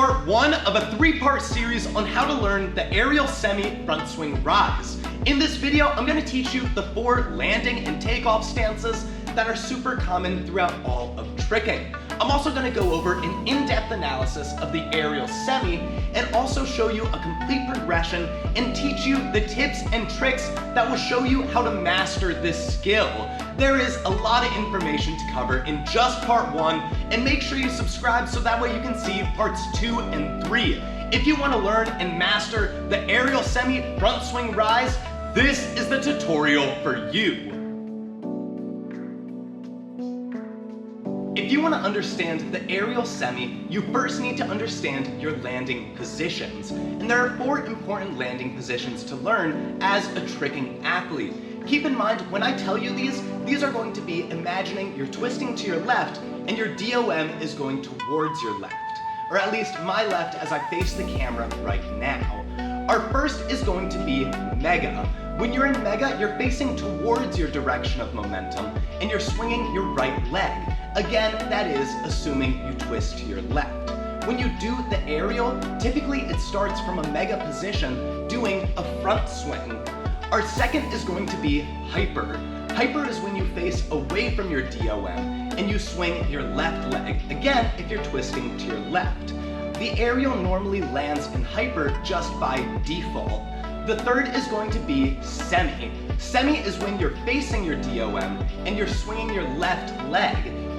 part 1 of a 3-part series on how to learn the aerial semi front swing rise. In this video, I'm going to teach you the 4 landing and takeoff stances that are super common throughout all of tricking. I'm also going to go over an in-depth analysis of the aerial semi and also show you a complete progression and teach you the tips and tricks that will show you how to master this skill. There is a lot of information to cover in just part 1, and make sure you subscribe so that way you can see parts 2 and 3. If you want to learn and master the aerial semi front swing rise, this is the tutorial for you. If you want to understand the aerial semi, you first need to understand your landing positions. And there are 4 important landing positions to learn as a tricking athlete. Keep in mind, when I tell you these are going to be imagining you're twisting to your left and your DOM is going towards your left. Or at least my left as I face the camera right now. Our first is going to be mega. When you're in mega, you're facing towards your direction of momentum and you're swinging your right leg. Again, that is assuming you twist to your left. When you do the aerial, typically it starts from a mega position doing a front swing. Our second is going to be hyper. Hyper is when you face away from your DOM and you swing your left leg, again if you're twisting to your left. The aerial normally lands in hyper just by default. The third is going to be semi. Semi is when you're facing your DOM and you're swinging your left leg.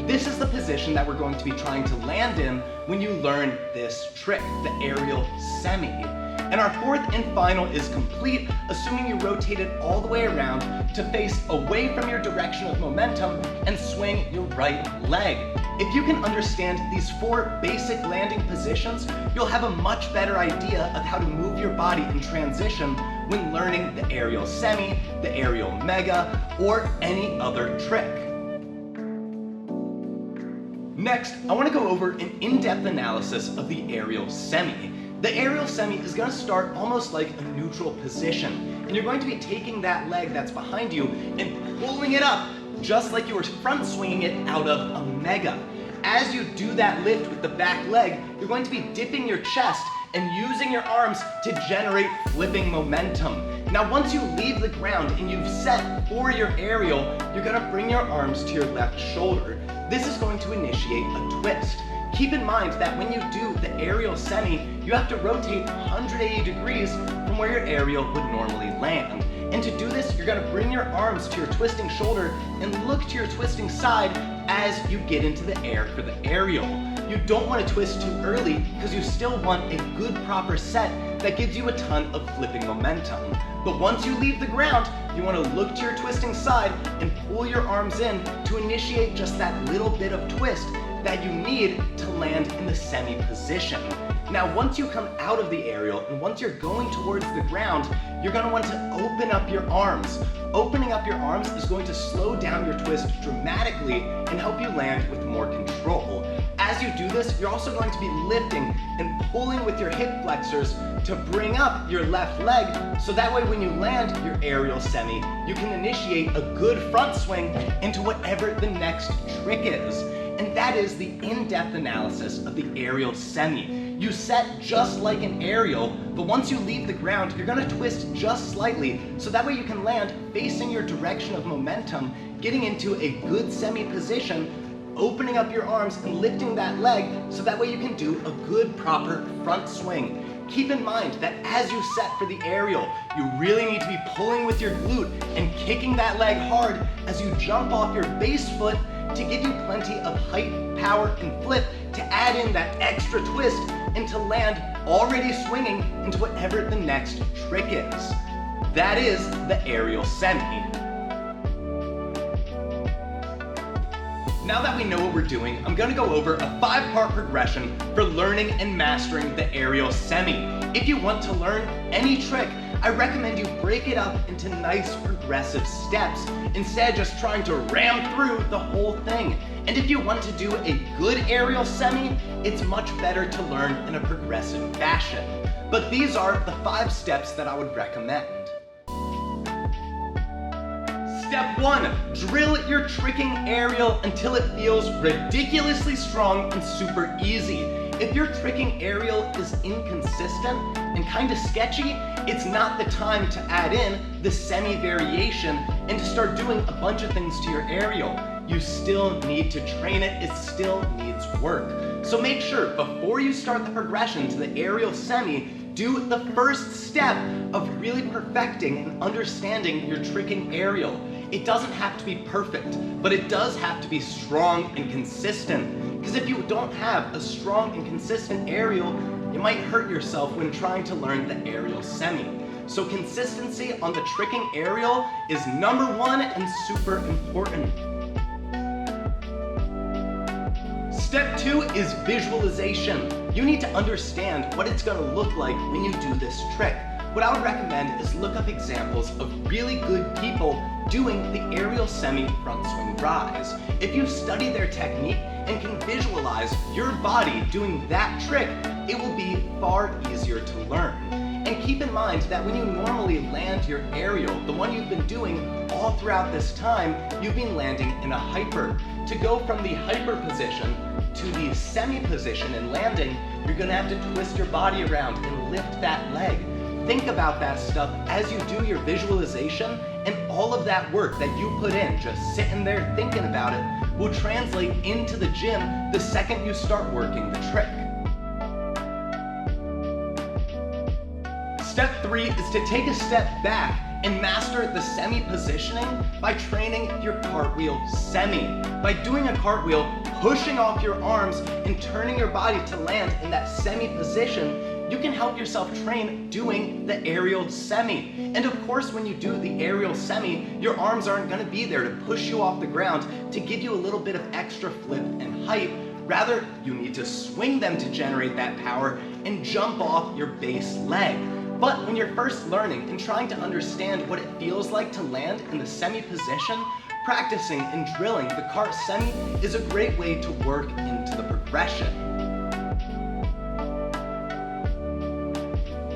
This is the position that we're going to be trying to land in when you learn this trick, the aerial semi. And our fourth and final is complete, assuming you rotate it all the way around to face away from your direction of momentum and swing your right leg. If you can understand these 4 basic landing positions, you'll have a much better idea of how to move your body in transition when learning the aerial semi, the aerial mega, or any other trick. Next, I want to go over an in-depth analysis of the aerial semi. The aerial semi is going to start almost like a neutral position, and you're going to be taking that leg that's behind you and pulling it up just like you were front swinging it out of a mega. As you do that lift with the back leg, you're going to be dipping your chest and using your arms to generate flipping momentum. Now once you leave the ground and you've set for your aerial, you're going to bring your arms to your left shoulder. This is going to initiate a twist. Keep in mind that when you do the aerial semi, you have to rotate 180 degrees from where your aerial would normally land. And to do this, you're going to bring your arms to your twisting shoulder and look to your twisting side as you get into the air for the aerial. You don't want to twist too early because you still want a good proper set that gives you a ton of flipping momentum. But once you leave the ground, you want to look to your twisting side and pull your arms in to initiate just that little bit of twist that you need to land in the semi position. Now once you come out of the aerial and once you're going towards the ground, you're going to want to open up your arms. Opening up your arms is going to slow down your twist dramatically and help you land with more control. As you do this, you're also going to be lifting and pulling with your hip flexors to bring up your left leg, so that way when you land your aerial semi, you can initiate a good front swing into whatever the next trick is. And that is the in-depth analysis of the aerial semi. You set just like an aerial, but once you leave the ground, you're going to twist just slightly, so that way you can land facing your direction of momentum, getting into a good semi position, opening up your arms and lifting that leg, so that way you can do a good proper front swing. Keep in mind that as you set for the aerial, you really need to be pulling with your glute and kicking that leg hard as you jump off your base foot to give you plenty of height, power, and flip to add in that extra twist and to land already swinging into whatever the next trick is. That is the aerial semi. Now that we know what we're doing, I'm going to go over a 5-part progression for learning and mastering the aerial semi. If you want to learn any trick, I recommend you break it up into nice progressive steps, instead of just trying to ram through the whole thing. And if you want to do a good aerial semi, it's much better to learn in a progressive fashion. But these are the 5 steps that I would recommend. Step 1, drill your tricking aerial until it feels ridiculously strong and super easy. if your tricking aerial is inconsistent and kind of sketchy, it's not the time to add in the semi variation and to start doing a bunch of things to your aerial. You still need to train it, it still needs work. So make sure before you start the progression to the aerial semi, do the first step of really perfecting and understanding your tricking aerial. It doesn't have to be perfect, but it does have to be strong and consistent. Because if you don't have a strong and consistent aerial, you might hurt yourself when trying to learn the aerial semi. So consistency on the tricking aerial is #1 and super important. Step 2 is visualization. You need to understand what it's going to look like when you do this trick. What I would recommend is look up examples of really good people doing the aerial semi front swing rise. If you study their technique and can visualize your body doing that trick, it will be far easier to learn. And keep in mind that when you normally land your aerial, the one you've been doing all throughout this time, you've been landing in a hyper. To go from the hyper position to the semi position and landing, you're gonna have to twist your body around and lift that leg. Think about that stuff as you do your visualization, and all of that work that you put in, just sitting there thinking about it, will translate into the gym the second you start working the trick. Step 3 is to take a step back and master the semi positioning by training your cartwheel semi. By doing a cartwheel, pushing off your arms and turning your body to land in that semi position, you can help yourself train doing the aerial semi. And of course, when you do the aerial semi, your arms aren't gonna be there to push you off the ground to give you a little bit of extra flip and height. Rather, you need to swing them to generate that power and jump off your base leg. But when you're first learning and trying to understand what it feels like to land in the semi position, practicing and drilling the cart semi is a great way to work into the progression.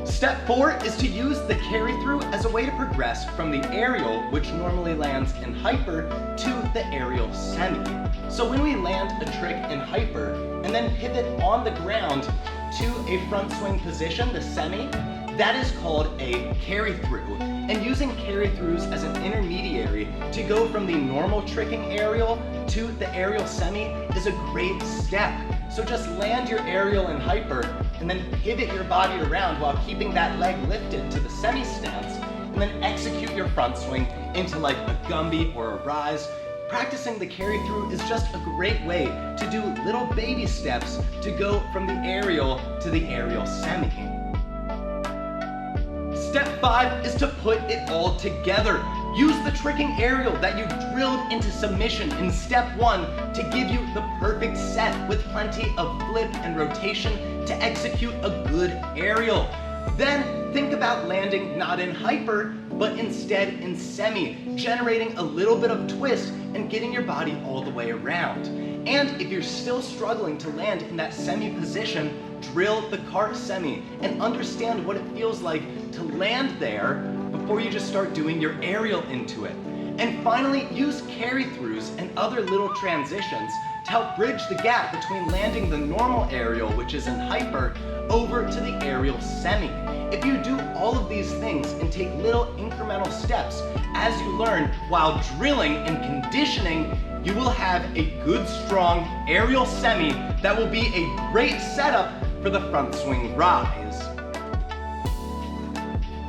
Step 4 is to use the carry through as a way to progress from the aerial, which normally lands in hyper, to the aerial semi. So when we land a trick in hyper and then pivot on the ground to a front swing position, the semi, that is called a carry through. And using carry throughs as an intermediary to go from the normal tricking aerial to the aerial semi is a great step. So just land your aerial in hyper and then pivot your body around while keeping that leg lifted to the semi stance, and then execute your front swing into like a Gumby or a Rise. Practicing the carry through is just a great way to do little baby steps to go from the aerial to the aerial semi. Step 5 is to put it all together. Use the tricking aerial that you drilled into submission in step 1 to give you the perfect set with plenty of flip and rotation to execute a good aerial. Then think about landing not in hyper, but instead in semi, generating a little bit of twist and getting your body all the way around. And if you're still struggling to land in that semi position, drill the cart semi and understand what it feels like to land there before you just start doing your aerial into it. And finally, use carry throughs and other little transitions to help bridge the gap between landing the normal aerial, which is in hyper, over to the aerial semi. If you do all of these things and take little incremental steps as you learn while drilling and conditioning, you will have a good, strong aerial semi that will be a great setup for the front swing rise.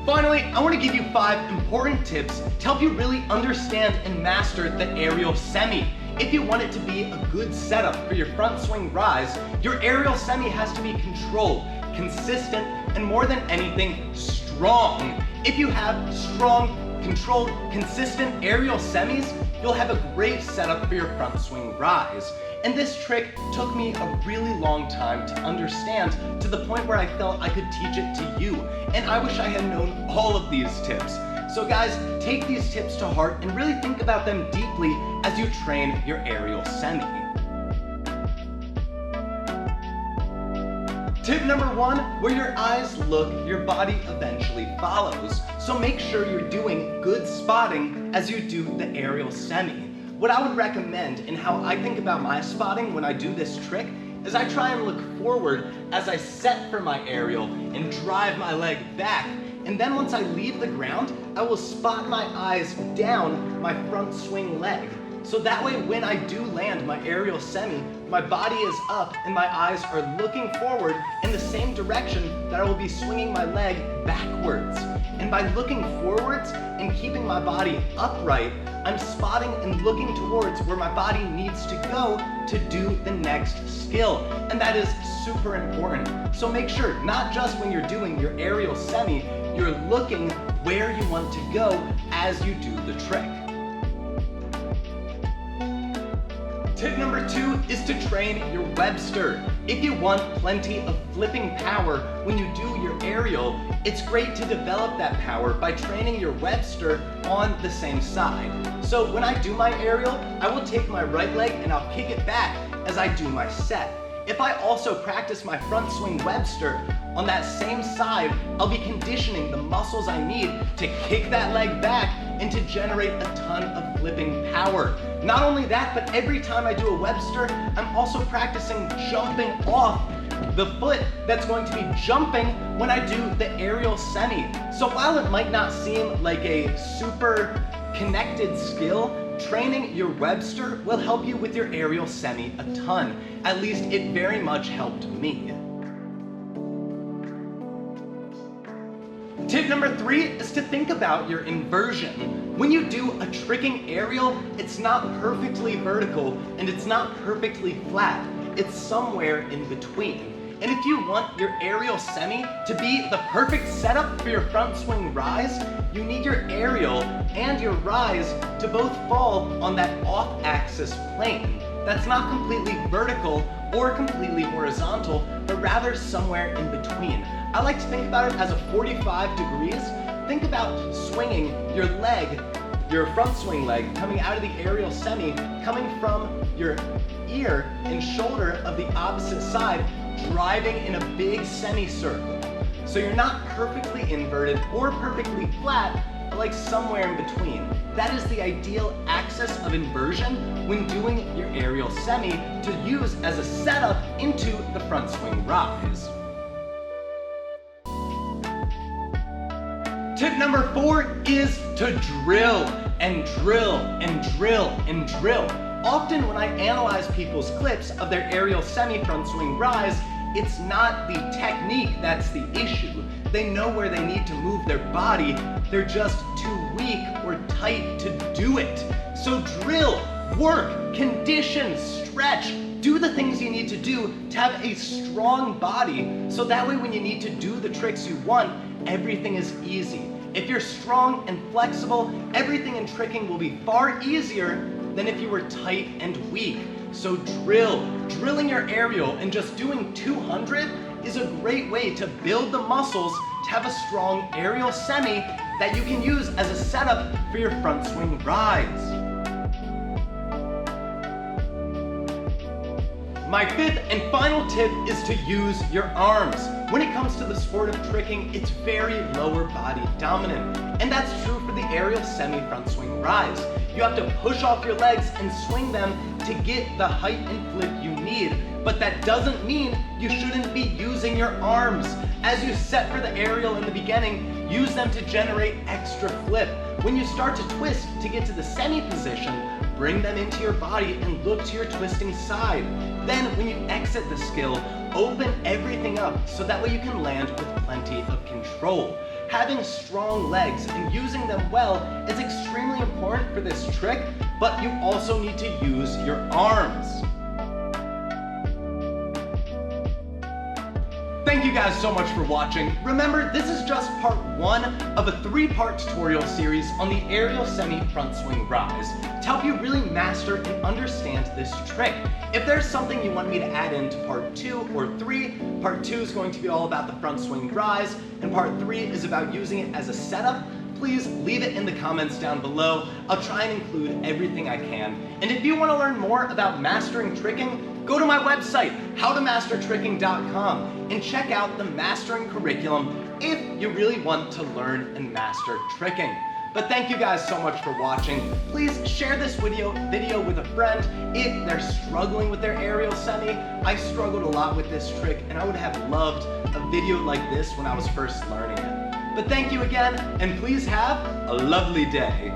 Finally, I want to give you 5 important tips to help you really understand and master the aerial semi. If you want it to be a good setup for your front swing rise, your aerial semi has to be controlled, consistent, and more than anything, strong. If you have strong, controlled, consistent aerial semis, you'll have a great setup for your front swing rise. And this trick took me a really long time to understand, to the point where I felt I could teach it to you. And I wish I had known all of these tips. So guys, take these tips to heart and really think about them deeply as you train your aerial semi. Tip number 1, where your eyes look, your body eventually follows. So make sure you're doing good spotting as you do the aerial semi. What I would recommend and how I think about my spotting when I do this trick is I try and look forward as I set for my aerial and drive my leg back. And then once I leave the ground, I will spot my eyes down my front swing leg. So that way when I do land my aerial semi, my body is up and my eyes are looking forward in the same direction that I will be swinging my leg backwards. And by looking forwards and keeping my body upright, I'm spotting and looking towards where my body needs to go to do the next skill. And that is super important. So make sure, not just when you're doing your aerial semi, you're looking where you want to go as you do the trick. Tip number 2 is to train your Webster. If you want plenty of flipping power when you do your aerial, it's great to develop that power by training your Webster on the same side. So when I do my aerial, I will take my right leg and I'll kick it back as I do my set. If I also practice my front swing Webster on that same side, I'll be conditioning the muscles I need to kick that leg back and to generate a ton of flipping power. Not only that, but every time I do a Webster, I'm also practicing jumping off the foot that's going to be jumping when I do the aerial semi. So while it might not seem like a super connected skill, training your Webster will help you with your aerial semi a ton. At least it very much helped me. Tip number 3 is to think about your inversion. When you do a tricking aerial, it's not perfectly vertical and it's not perfectly flat. It's somewhere in between. And if you want your aerial semi to be the perfect setup for your front swing rise, you need your aerial and your rise to both fall on that off-axis plane. That's not completely vertical or completely horizontal, but rather somewhere in between. I like to think about it as a 45 degrees. Think about swinging your leg, your front swing leg, coming out of the aerial semi, coming from your ear and shoulder of the opposite side, driving in a big semicircle. So you're not perfectly inverted or perfectly flat, but like somewhere in between. That is the ideal axis of inversion when doing your aerial semi to use as a setup into the front swing rise. Tip number 4 is to drill and drill and drill and drill. Often when I analyze people's clips of their aerial semi front swing rise, it's not the technique that's the issue. They know where they need to move their body, they're just too weak or tight to do it. So drill, work, condition, stretch, do the things you need to do to have a strong body, so that way when you need to do the tricks you want, everything is easy. If you're strong and flexible, everything in tricking will be far easier than if you were tight and weak. So drilling your aerial and just doing 200 is a great way to build the muscles to have a strong aerial semi that you can use as a setup for your front swing rise. My 5th and final tip is to use your arms. When it comes to the sport of tricking, it's very lower body dominant. And that's true for the aerial semi front swing rise. You have to push off your legs and swing them to get the height and flip you need. But that doesn't mean you shouldn't be using your arms. As you set for the aerial in the beginning, use them to generate extra flip. When you start to twist to get to the semi position, bring them into your body and look to your twisting side. Then when you exit the skill, open everything up so that way you can land with plenty of control. Having strong legs and using them well is extremely important for this trick, but you also need to use your arms. Thank you guys so much for watching. Remember, this is just part 1 of a 3-part tutorial series on the aerial semi front swing rise to help you really master and understand this trick. If there's something you want me to add into part 2 or 3, part 2 is going to be all about the front swing rise, and part 3 is about using it as a setup. Please leave it in the comments down below. I'll try and include everything I can. And if you want to learn more about mastering tricking, go to my website, howtomastertricking.com, and check out the mastering curriculum if you really want to learn and master tricking. But thank you guys so much for watching. Please share this video with a friend if they're struggling with their aerial semi. I struggled a lot with this trick, and I would have loved a video like this when I was first learning it. But thank you again, and please have a lovely day.